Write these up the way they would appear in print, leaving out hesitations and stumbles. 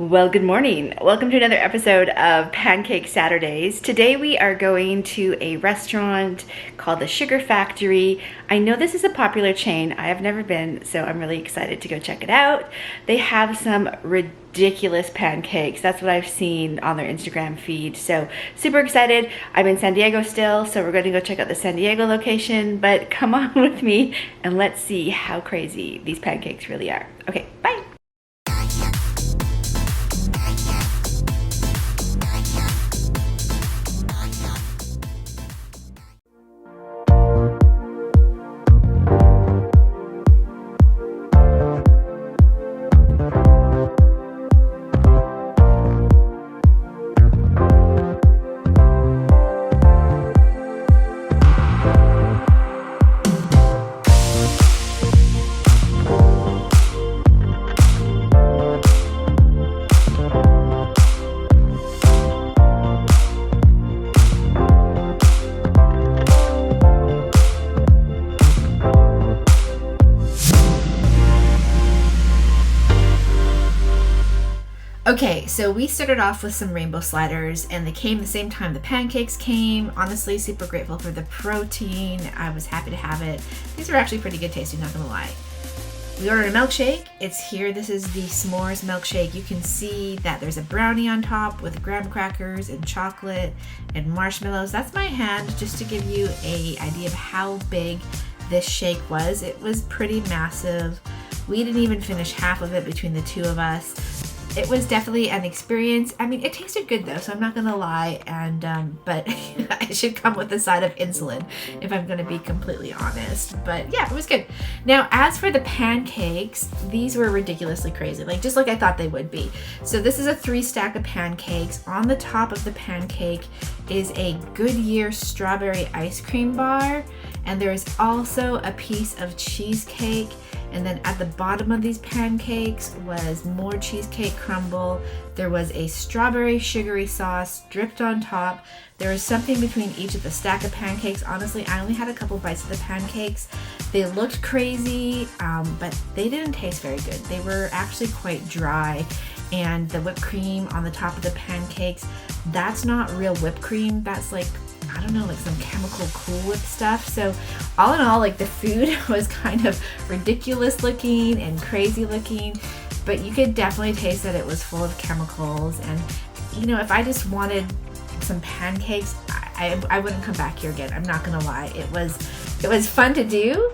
Well, good morning. Welcome to another episode of Pancake Saturdays. Today we are going to a restaurant called the Sugar Factory. I know this is a popular chain. I have never been, so I'm really excited to go check it out. They have some ridiculous pancakes. That's what I've seen on their Instagram feed. So super excited. I'm in San Diego still, so we're going to go check out the San Diego location, but come on with me and let's see how crazy these pancakes really are. Okay, bye. Okay, so we started off with some rainbow sliders and they came the same time the pancakes came. Honestly, super grateful for the protein. I was happy to have it. These are actually pretty good tasting, not gonna lie. We ordered a milkshake. It's here. This is the s'mores milkshake. You can see that there's a brownie on top with graham crackers and chocolate and marshmallows. That's my hand, just to give you an idea of how big this shake was. It was pretty massive. We didn't even finish half of it between the two of us. It was definitely an experience. I mean, it tasted good though, so I'm not gonna lie. And but it should come with a side of insulin, if I'm gonna be completely honest. But yeah, it was good. Now, as for the pancakes, these were ridiculously crazy, just like I thought they would be. So this is a 3-stack of pancakes. On the top of the pancake is a Goodyear strawberry ice cream bar, and there is also a piece of cheesecake. And then at the bottom of these pancakes was more cheesecake crumble. There was a strawberry sugary sauce dripped on top. There was something between each of the stack of pancakes. Honestly, I only had a couple bites of the pancakes. They looked crazy, but they didn't taste very good. They were actually quite dry. And the whipped cream on the top of the pancakes, that's not real whipped cream. That's I don't know, some chemical Cool Whip stuff. So all in all, the food was kind of ridiculous looking and crazy looking, but you could definitely taste that it was full of chemicals. And if I just wanted some pancakes, I wouldn't come back here again. I'm not gonna lie. It was fun to do.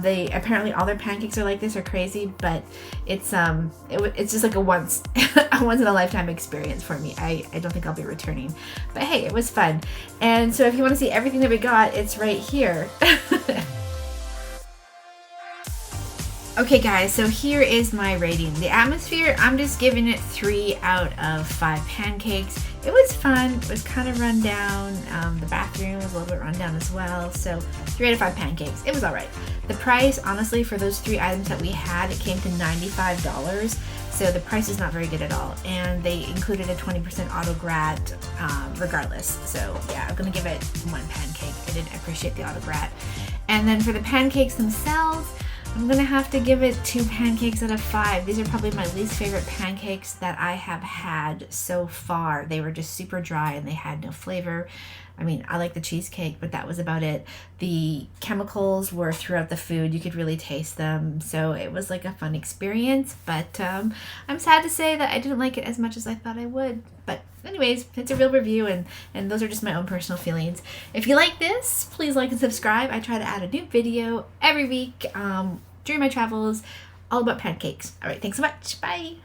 They apparently all their pancakes are like this, are crazy, but it's just like a once in a lifetime experience for me. I don't think I'll be returning, but hey, it was fun. And so if you want to see everything that we got, it's right here. Okay guys, so here is my rating. The atmosphere, I'm just giving it 3 out of 5 pancakes. It was fun. It was kind of run down. The bathroom was a little bit run down as well. So 3 out of 5 pancakes. It was all right. The price, honestly, for those 3 items that we had, it came to $95. So the price is not very good at all. And they included a 20% auto grat regardless. So yeah, I'm gonna give it 1 pancake. I didn't appreciate the auto grat. And then for the pancakes themselves, I'm gonna have to give it 2 pancakes out of 5. These are probably my least favorite pancakes that I have had so far. They were just super dry and they had no flavor. I mean, I like the cheesecake, but that was about it. The chemicals were throughout the food. You could really taste them. So it was a fun experience, but I'm sad to say that I didn't like it as much as I thought I would. But anyways, it's a real review, and those are just my own personal feelings. If you like this, please like and subscribe. I try to add a new video every week during my travels, all about pancakes. All right, thanks so much. Bye.